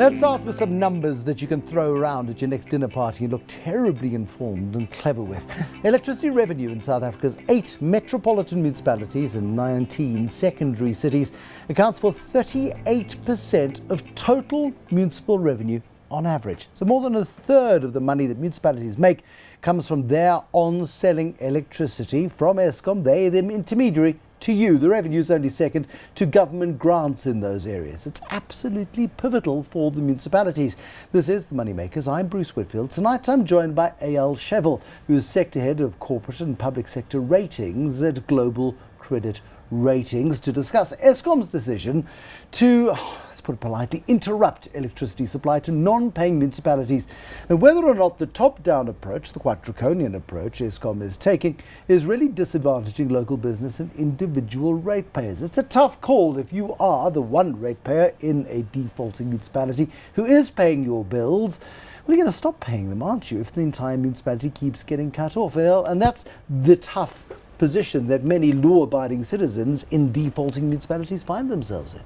Let's start with some numbers that you can throw around at your next dinner party and look terribly informed and clever with. Electricity revenue in South Africa's 8 metropolitan municipalities and 19 secondary cities accounts for 38% of total municipal revenue on average. So more than a third of the money that municipalities make comes from their on-selling electricity from Eskom. They, the intermediary, to you. The revenue is only second to government grants in those areas. It's absolutely pivotal for the municipalities. This is the Moneymakers. I'm Bruce Whitfield. Tonight I'm joined by Eyal Shevel, who is sector head of corporate and public sector ratings at Global Credit Ratings, to discuss Eskom's decision to, let's put it politely, interrupt electricity supply to non-paying municipalities, and whether or not the top-down approach, the quite draconian approach Eskom is taking, is really disadvantaging local business and individual ratepayers. It's a tough call if you are the one ratepayer in a defaulting municipality who is paying your bills. Well, you're going to stop paying them, aren't you, if the entire municipality keeps getting cut off? And that's the tough position that many law-abiding citizens in defaulting municipalities find themselves in.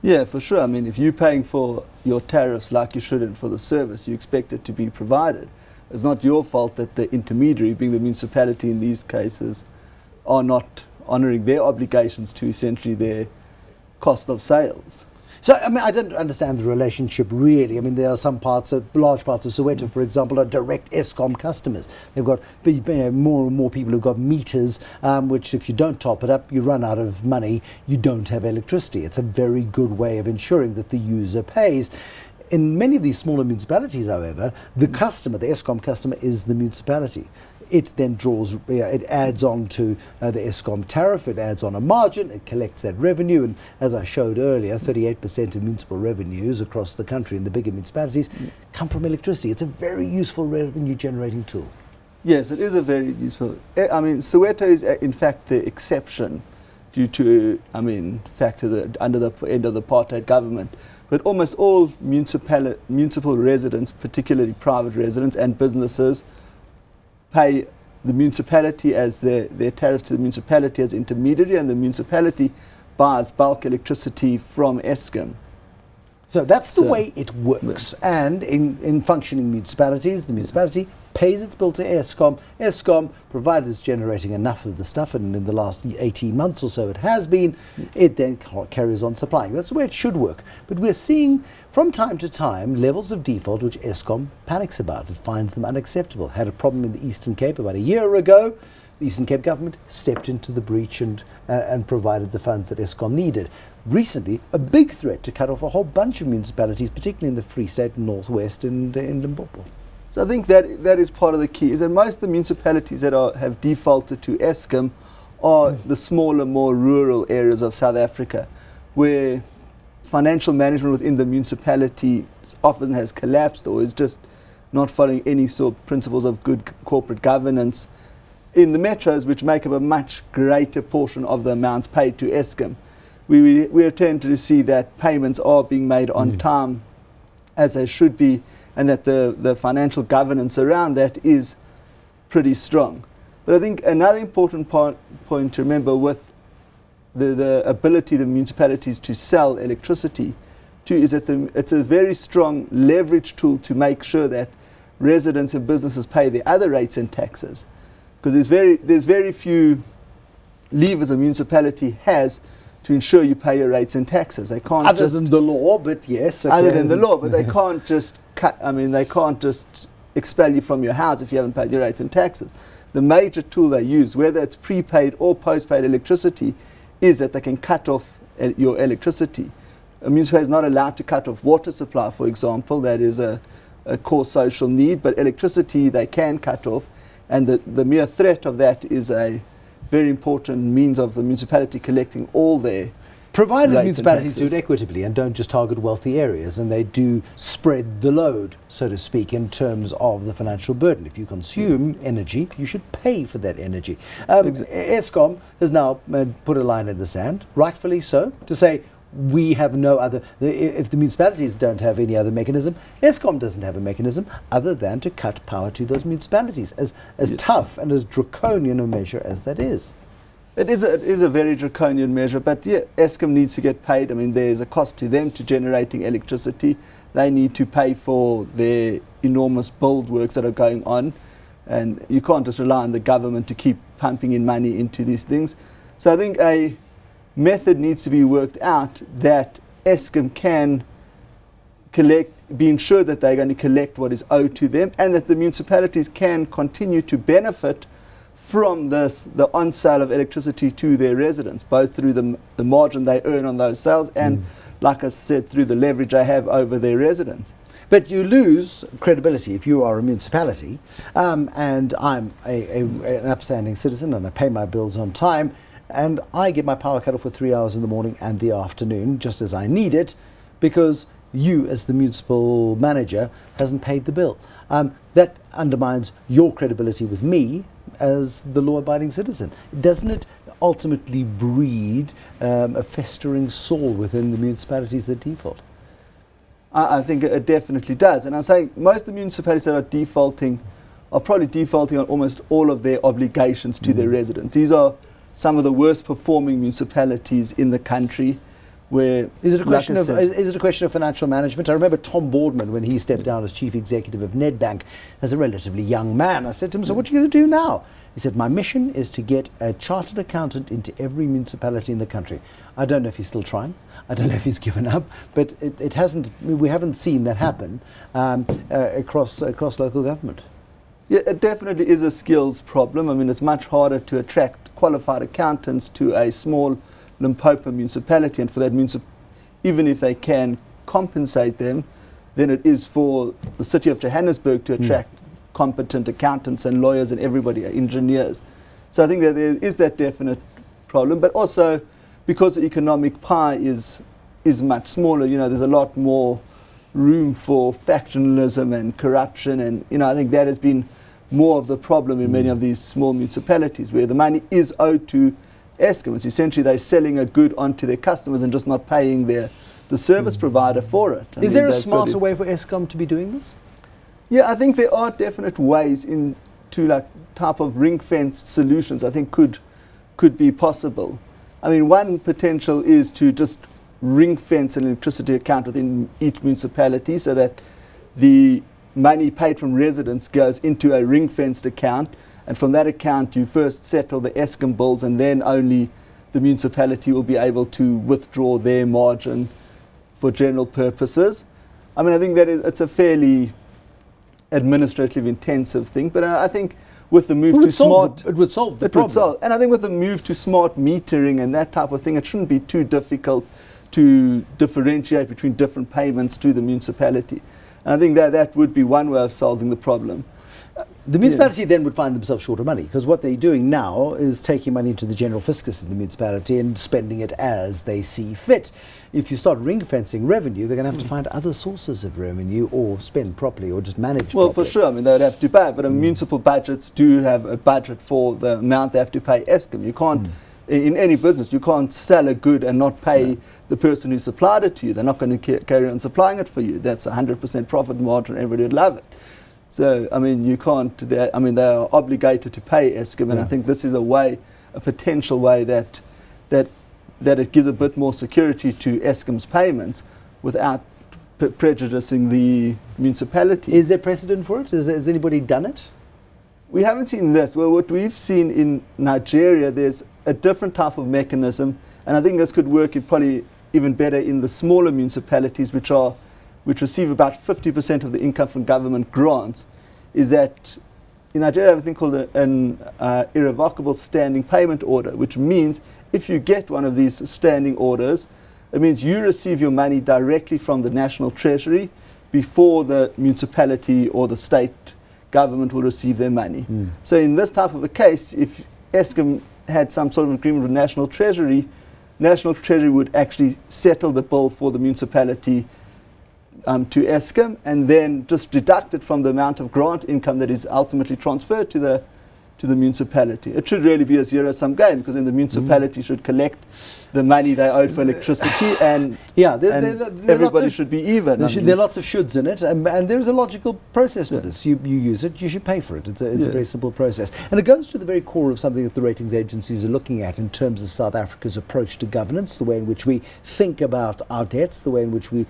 Yeah, for sure. I mean, if you're paying for your tariffs like you shouldn't for the service, you expect it to be provided. It's not your fault that the intermediary, being the municipality in these cases, are not honouring their obligations to essentially their cost of sales. So, I mean, I don't understand the relationship really. I mean, there are some parts, large parts of Soweto, for example, are direct Eskom customers. They've got more and more people who've got meters, which if you don't top it up, you run out of money, you don't have electricity. It's a very good way of ensuring that the user pays. In many of these smaller municipalities, however, the customer, the Eskom customer, is the municipality. It then draws, it adds on to the Eskom tariff, it adds on a margin, it collects that revenue, and as I showed earlier, 38% of municipal revenues across the country in the bigger municipalities come from electricity. It's a very useful revenue generating tool. Yes, it is a very useful. I mean, Soweto is in fact the exception due to, I mean, under the end of the apartheid government. But almost all municipal residents, particularly private residents and businesses, pay the municipality as their tariffs to the municipality as intermediary, and the municipality buys bulk electricity from Eskom. So that's the way it works. Yeah. And in functioning municipalities, the municipality pays its bill to Eskom. Eskom, provided it's generating enough of the stuff, and in the last 18 months or so it has been, it then carries on supplying. That's the way it should work. But we're seeing from time to time levels of default which Eskom panics about. It finds them unacceptable. Had a problem in the Eastern Cape about a year ago. The Eastern Cape government stepped into the breach and provided the funds that Eskom needed. Recently, a big threat to cut off a whole bunch of municipalities, particularly in the Free State and Northwest and in Limpopo. So I think that is part of the key, is that most of the municipalities that have defaulted to Eskom are the smaller, more rural areas of South Africa, where financial management within the municipality often has collapsed or is just not following any sort of principles of good corporate governance. In the metros, which make up a much greater portion of the amounts paid to Eskom, we have tended to see that payments are being made on time as they should be, and that the financial governance around that is pretty strong. But I think another important point to remember with the ability of the municipalities to sell electricity too is that it's a very strong leverage tool to make sure that residents and businesses pay their other rates and taxes. Because there's very few levers a municipality has to ensure you pay your rates and taxes. They can't other than the law, but yes. Okay. Other than the law, but they can't just they can't just expel you from your house if you haven't paid your rates and taxes. The major tool they use, whether it's prepaid or postpaid electricity, is that they can cut off your electricity. A municipality is not allowed to cut off water supply, for example. That is a core social need, but electricity they can cut off, and the mere threat of that is a very important means of the municipality collecting all their provided municipalities do it equitably and don't just target wealthy areas, and they do spread the load, so to speak, in terms of the financial burden. If you consume energy, you should pay for that energy. Eskom has now put a line in the sand, rightfully so, to say we have no other, if the municipalities don't have any other mechanism, Eskom doesn't have a mechanism other than to cut power to those municipalities, as tough and as draconian a measure as that is. It is a very draconian measure, but yeah, Eskom needs to get paid. I mean, there's a cost to them to generating electricity. They need to pay for their enormous build works that are going on, and you can't just rely on the government to keep pumping in money into these things. So I think a method needs to be worked out that Eskom can be ensured that they're going to collect what is owed to them, and that the municipalities can continue to benefit from the on-sale of electricity to their residents, both through the margin they earn on those sales and, like I said, through the leverage they have over their residents. But you lose credibility if you are a municipality, and I'm an upstanding citizen and I pay my bills on time, and I get my power cut off for 3 hours in the morning and the afternoon, just as I need it, because you, as the municipal manager, hasn't paid the bill. That undermines your credibility with me as the law-abiding citizen. Doesn't it ultimately breed a festering sore within the municipalities that default? I think it definitely does. And I'm saying most of the municipalities that are defaulting are probably defaulting on almost all of their obligations to their residents. These are some of the worst performing municipalities in the country. Where, is it a question of financial management? I remember Tom Boardman, when he stepped down as chief executive of Nedbank as a relatively young man. I said to him, so what are you going to do now? He said, my mission is to get a chartered accountant into every municipality in the country. I don't know if he's still trying. I don't know if he's given up, but we haven't seen that happen across local government. Yeah, it definitely is a skills problem. I mean, it's much harder to attract qualified accountants to a small Limpopo municipality, and for that even if they can compensate them, then it is for the city of Johannesburg to attract competent accountants and lawyers and everybody, engineers. So I think that there is that definite problem, but also because the economic pie is much smaller, there's a lot more room for factionalism and corruption, and I think that has been more of the problem in many of these small municipalities, where the money is owed to Eskom. It's essentially they're selling a good onto their customers and just not paying the service provider for it. Is there a smarter way for Eskom to be doing this? Yeah, I think there are definite ways into like type of ring-fenced solutions I think could be possible. I mean, one potential is to just ring-fence an electricity account within each municipality so that the money paid from residents goes into a ring-fenced account, and from that account you first settle the Eskom bills, and then only the municipality will be able to withdraw their margin for general purposes. I mean, I think that it's a fairly administrative intensive thing, but I think with the move to smart... It would solve the problem. And I think with the move to smart metering and that type of thing, it shouldn't be too difficult to differentiate between different payments to the municipality. And I think that would be one way of solving the problem. The municipality then would find themselves short of money, because what they're doing now is taking money into the general fiscus of the municipality and spending it as they see fit. If you start ring-fencing revenue, they're going to have to find other sources of revenue, or spend properly, or just manage properly. Well, for sure. I mean, they'd have to pay, but municipal budgets do have a budget for the amount they have to pay Eskom. You can't, in any business, you can't sell a good and not pay the person who supplied it to you. They're not going to carry on supplying it for you. That's 100% profit margin. Everybody would love it. So, I mean, you can't, they are obligated to pay Eskom, and I think this is a potential way that it gives a bit more security to Eskom's payments without prejudicing the municipality. Is there precedent for it? Has anybody done it? We haven't seen this. Well, what we've seen in Nigeria, there's a different type of mechanism, and I think this could work probably even better in the smaller municipalities, which receive about 50% of the income from government grants. Is that in Nigeria, they have a thing called an irrevocable standing payment order, which means if you get one of these standing orders, it means you receive your money directly from the national treasury before the municipality or the state government will receive their money. So in this type of a case, if Eskom had some sort of agreement with national treasury would actually settle the bill for the municipality to Eskom, and then just deduct it from the amount of grant income that is ultimately transferred to the municipality. It should really be a zero-sum game, because then the municipality should collect the money they owed for electricity, and Yeah, everybody should be even. There are lots of shoulds in it, and there's a logical process to this. You use it, you should pay for it. It's a very simple process. And it goes to the very core of something that the ratings agencies are looking at in terms of South Africa's approach to governance, the way in which we think about our debts, the way in which we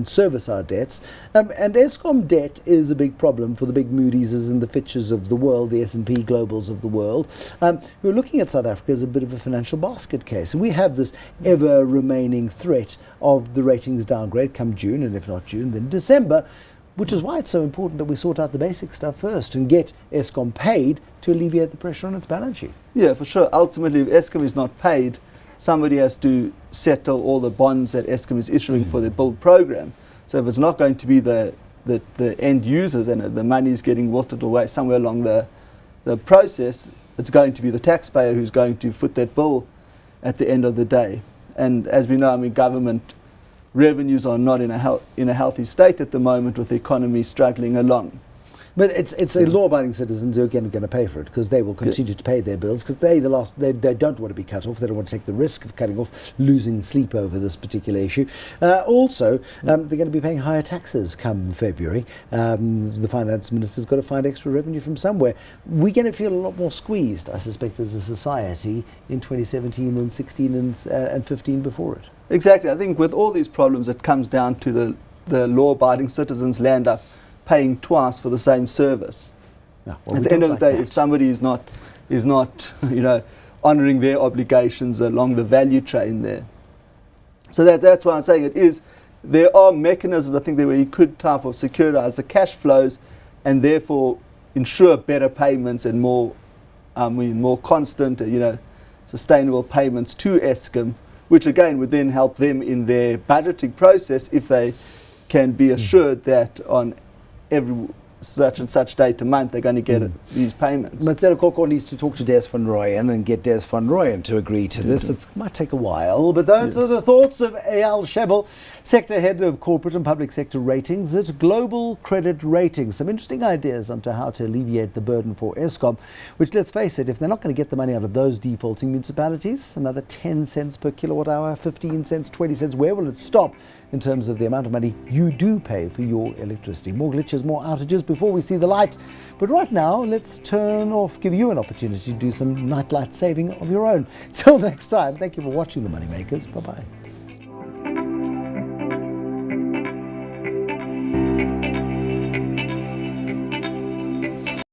service our debts. And Eskom debt is a big problem for the big Moody's and the Fitches of the world, the S&P Globals of the world, who are looking at South Africa as a bit of a financial basket case. And we have this ever-remaining threat of the ratings downgrade come June, and if not June, then December, which is why it's so important that we sort out the basic stuff first and get Eskom paid to alleviate the pressure on its balance sheet. Yeah, for sure. Ultimately, if Eskom is not paid, somebody has to settle all the bonds that Eskom is issuing for their build program. So if it's not going to be the end users and the money is getting wilted away somewhere along the process, it's going to be the taxpayer who's going to foot that bill at the end of the day. And as we know, I mean, government revenues are not in a healthy state at the moment, with the economy struggling along. But it's law-abiding citizens who are going to pay for it, because they will continue to pay their bills, because they don't want to be cut off. They don't want to take the risk of cutting off, losing sleep over this particular issue. Also, they're going to be paying higher taxes come February. The finance minister's got to find extra revenue from somewhere. We're going to feel a lot more squeezed, I suspect, as a society in 2017 than 16 and 15 before it. Exactly. I think with all these problems, it comes down to the law-abiding citizens land up paying twice for the same service. At the end of the day, if somebody is not honouring their obligations along the value chain there. So that's why I'm saying there are mechanisms, I think, where you could type of securitize the cash flows and therefore ensure better payments and more constant, sustainable payments to Eskom, which again would then help them in their budgeting process if they can be assured that on every such and such date a month they're going to get these payments. Marcelo Koko needs to talk to Des van Rooyen and get Des van Rooyen to agree to this. It might take a while, but those are the thoughts of Eyal Shevel, Sector Head of Corporate and Public Sector Ratings at Global Credit Ratings. Some interesting ideas onto how to alleviate the burden for Eskom, which, let's face it, if they're not going to get the money out of those defaulting municipalities, another 10 cents per kilowatt hour, 15 cents, 20 cents, where will it stop in terms of the amount of money you do pay for your electricity? More glitches, more outages before we see the light. But right now, let's turn off, give you an opportunity to do some nightlight saving of your own. Till next time, thank you for watching the Moneymakers. Bye-bye.